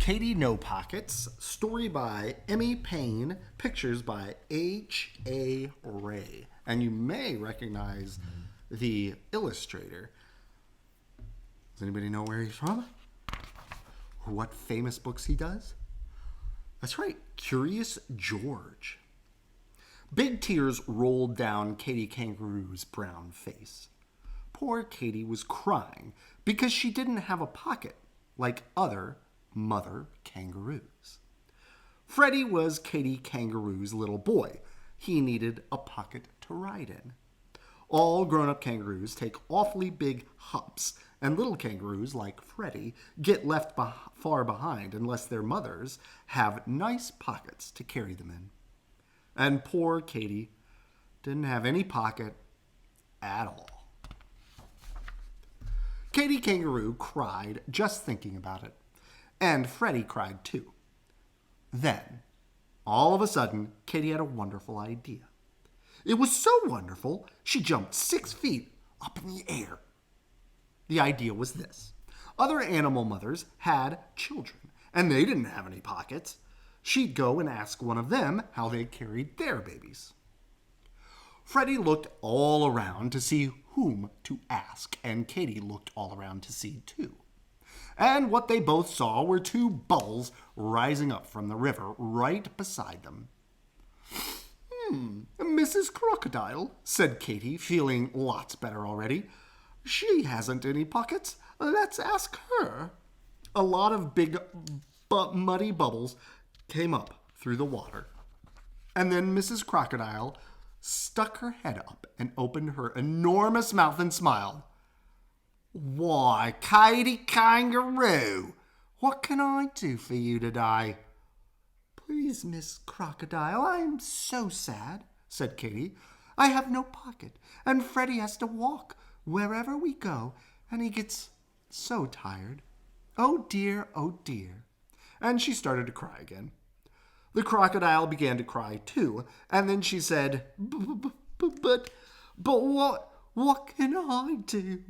Katy No-Pockets, story by Emmy Payne, pictures by H.A. Ray. And you may recognize the illustrator. Does anybody know where he's from? Or what famous books he does? That's right, Curious George. Big tears rolled down Katy Kangaroo's brown face. Poor Katy was crying because she didn't have a pocket like other mother kangaroos. Freddie was Katy Kangaroo's little boy. He needed a pocket to ride in. All grown-up kangaroos take awfully big hops, and little kangaroos like Freddie get left far behind unless their mothers have nice pockets to carry them in. And poor Katy didn't have any pocket at all. Katy Kangaroo cried just thinking about it. And Freddie cried too. Then, all of a sudden, Katy had a wonderful idea. It was so wonderful, she jumped 6 feet up in the air. The idea was this. Other animal mothers had children, and they didn't have any pockets. She'd go and ask one of them how they carried their babies. Freddie looked all around to see whom to ask, and Katy looked all around to see too. And what they both saw were 2 bubbles rising up from the river right beside them. Mrs. Crocodile, said Katy, feeling lots better already. She hasn't any pockets. Let's ask her. A lot of big, muddy bubbles came up through the water. And then Mrs. Crocodile stuck her head up and opened her enormous mouth and smiled. Why, Katy Kangaroo, what can I do for you today? Please, Miss Crocodile, I'm so sad, said Katy. I have no pocket, and Freddie has to walk wherever we go, and he gets so tired. Oh dear, oh dear. And she started to cry again. The crocodile began to cry too, and then she said, But what can I do?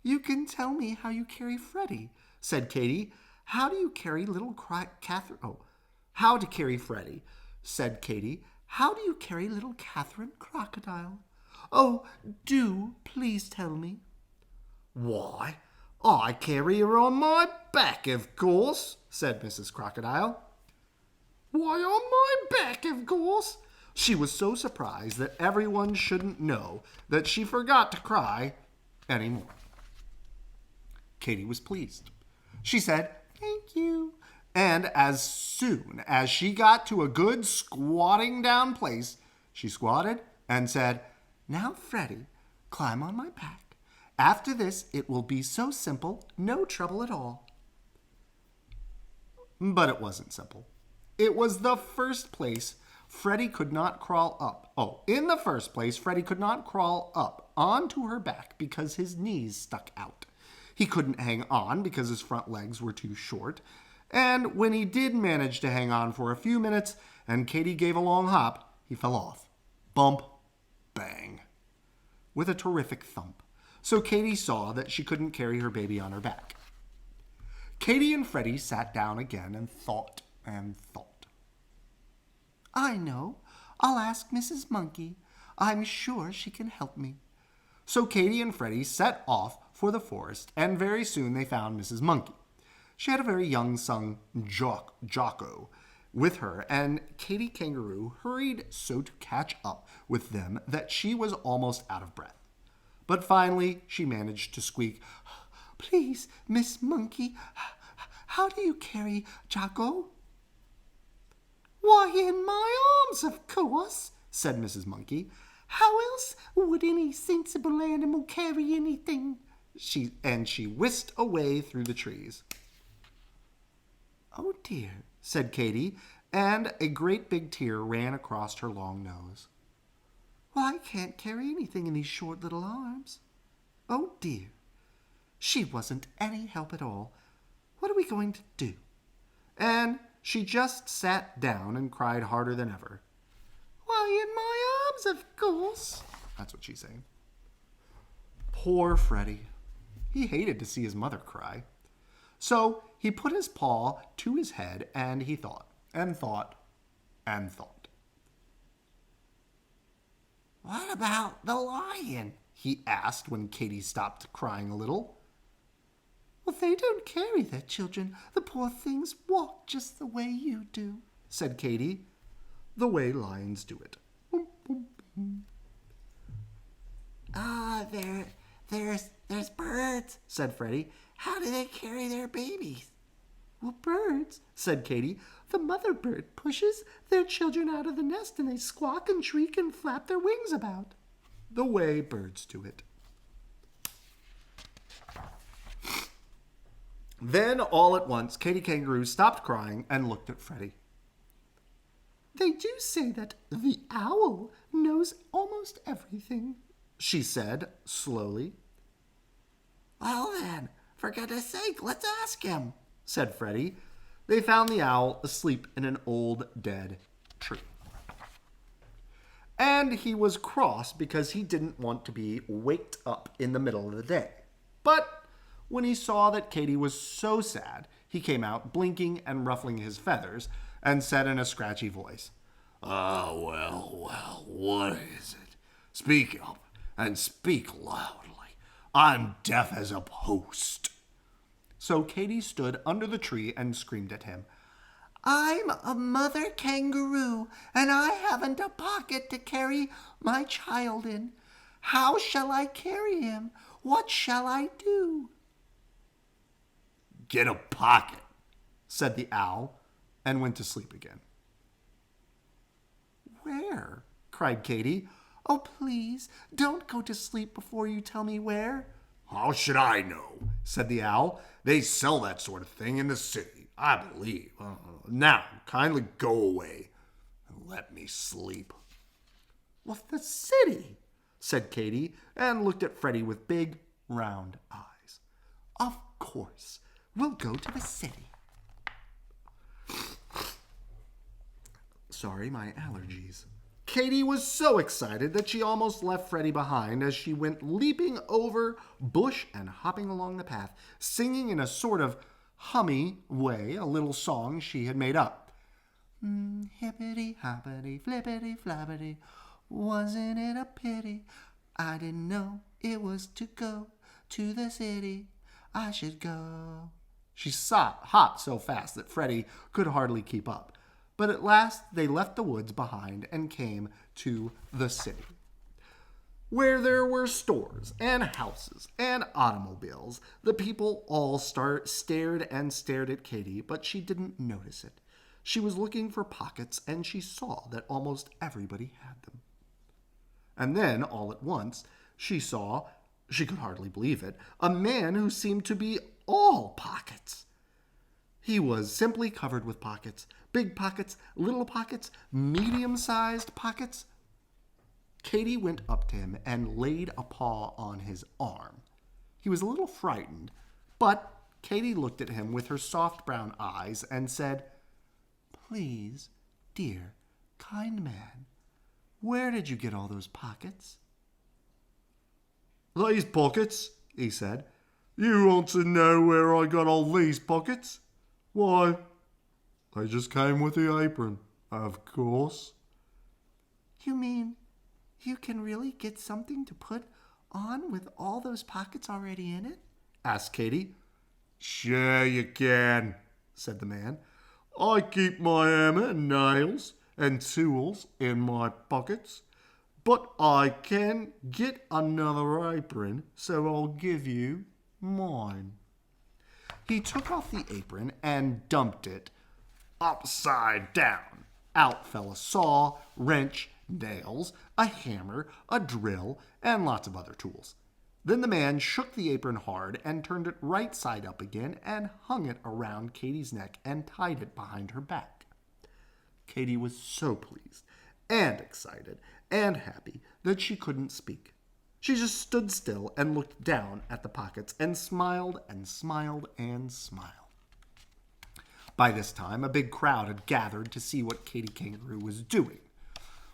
You can tell me how you carry Freddie, said Katy. How do you carry little Catherine? Oh, how to carry Freddie, said Katy. How do you carry little Catherine Crocodile? Oh, do please tell me. Why, I carry her on my back, of course, said Mrs. Crocodile. Why, on my back, of course? She was so surprised that everyone shouldn't know that she forgot to cry anymore. Katy was pleased. She said, Thank you. And as soon as she got to a good squatting down place, she squatted and said, Now, Freddie, climb on my back. After this, it will be so simple, no trouble at all. But it wasn't simple. It was the first place Freddie could not crawl up. In the first place, Freddie could not crawl up onto her back because his knees stuck out. He couldn't hang on because his front legs were too short. And when he did manage to hang on for a few minutes and Katy gave a long hop, he fell off. Bump, bang, with a terrific thump. So Katy saw that she couldn't carry her baby on her back. Katy and Freddie sat down again and thought and thought. I know. I'll ask Mrs. Monkey. I'm sure she can help me. So Katy and Freddie set off for the forest, and very soon they found Mrs. Monkey. She had a very young son, Jocko, with her, and Katy Kangaroo hurried so to catch up with them that she was almost out of breath. But finally she managed to squeak, Please, Miss Monkey, how do you carry Jocko? Why, in my arms, of course, said Mrs. Monkey. How else would any sensible animal carry anything? She whisked away through the trees. Oh dear, said Katy, and a great big tear ran across her long nose. Well, I can't carry anything in these short little arms. Oh dear, she wasn't any help at all. What are we going to do? And she just sat down and cried harder than ever. Why, in my arms, of course. That's what she's saying. Poor Freddie. He hated to see his mother cry. So he put his paw to his head and he thought and thought and thought. "What about the lion?" he asked when Katy stopped crying a little. "Well, they don't carry their children. The poor things walk just the way you do," said Katy. "The way lions do it." Boom, boom, boom. There's birds," said Freddie. "How do they carry their babies?" "Well, birds," said Katy, "the mother bird pushes their children out of the nest and they squawk and shriek and flap their wings about." The way birds do it. Then, all at once, Katy Kangaroo stopped crying and looked at Freddie. "They do say that the owl knows almost everything," she said slowly. "Well then, for goodness sake, let's ask him," said Freddie. They found the owl asleep in an old dead tree. And he was cross because he didn't want to be waked up in the middle of the day. But when he saw that Katy was so sad, he came out blinking and ruffling his feathers and said in a scratchy voice, "Oh, well, what is it? Speak up and speak loudly. I'm deaf as a post." So Katy stood under the tree and screamed at him, "I'm a mother kangaroo, and I haven't a pocket to carry my child in. How shall I carry him? What shall I do?" "Get a pocket," said the owl, and went to sleep again. "Where?" cried Katy. "Oh, please, don't go to sleep before you tell me where." "How should I know?" said the owl. "They sell that sort of thing in the city, I believe. Now, kindly go away and let me sleep." "Well, the city," said Katy, and looked at Freddie with big, round eyes. "Of course, we'll go to the city." Sorry, my allergies. Katy was so excited that she almost left Freddie behind as she went leaping over bush and hopping along the path, singing in a sort of hummy way a little song she had made up. Hippity hoppity flippity floppity, wasn't it a pity? I didn't know it was to go to the city. I should go. She hopped so fast that Freddie could hardly keep up. But at last they left the woods behind and came to the city, where there were stores and houses and automobiles. The people all stared and stared at Katy, but she didn't notice it. She was looking for pockets, and she saw that almost everybody had them. And then, all at once, she saw, she could hardly believe it, a man who seemed to be all pockets. He was simply covered with pockets. Big pockets, little pockets, medium-sized pockets. Katy went up to him and laid a paw on his arm. He was a little frightened, but Katy looked at him with her soft brown eyes and said, "Please, dear, kind man, where did you get all those pockets?" "These pockets," he said. "You want to know where I got all these pockets? Why, they just came with the apron, of course." "You mean you can really get something to put on with all those pockets already in it?" asked Katy. "Sure you can," said the man. "I keep my hammer and nails and tools in my pockets, but I can get another apron, so I'll give you mine." He took off the apron and dumped it upside down. Out fell a saw, wrench, nails, a hammer, a drill, and lots of other tools. Then the man shook the apron hard and turned it right side up again and hung it around Katy's neck and tied it behind her back. Katy was so pleased and excited and happy that she couldn't speak. She just stood still and looked down at the pockets and smiled and smiled and smiled. By this time, a big crowd had gathered to see what Katy Kangaroo was doing.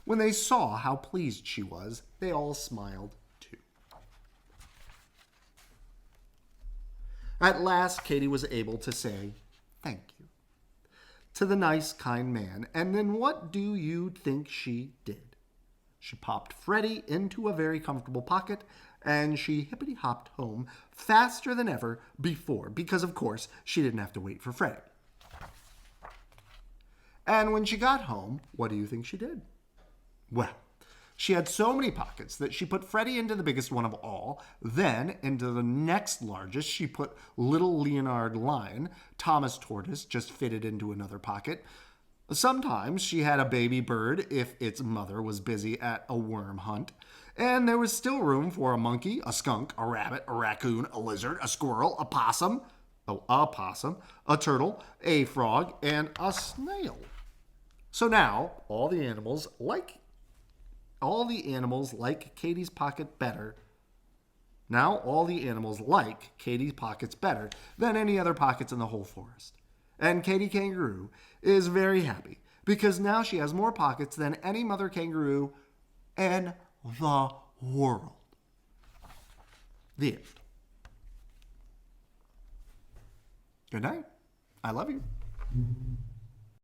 When they saw how pleased she was, they all smiled too. At last, Katy was able to say thank you to the nice, kind man. And then what do you think she did? She popped Freddie into a very comfortable pocket, and she hippity-hopped home faster than ever before, because of course she didn't have to wait for Freddie. And when she got home, what do you think she did? Well, she had so many pockets that she put Freddie into the biggest one of all. Then, into the next largest, she put little Leonard Lion. Thomas Tortoise just fitted into another pocket. Sometimes she had a baby bird if its mother was busy at a worm hunt. And there was still room for a monkey, a skunk, a rabbit, a raccoon, a lizard, a squirrel, a possum, a turtle, a frog, and a snail. So now all the animals like Katy's pocket better. Now all the animals like Katy's pockets better than any other pockets in the whole forest. And Katy Kangaroo is very happy because now she has more pockets than any mother kangaroo in the world. The end. Good night. I love you.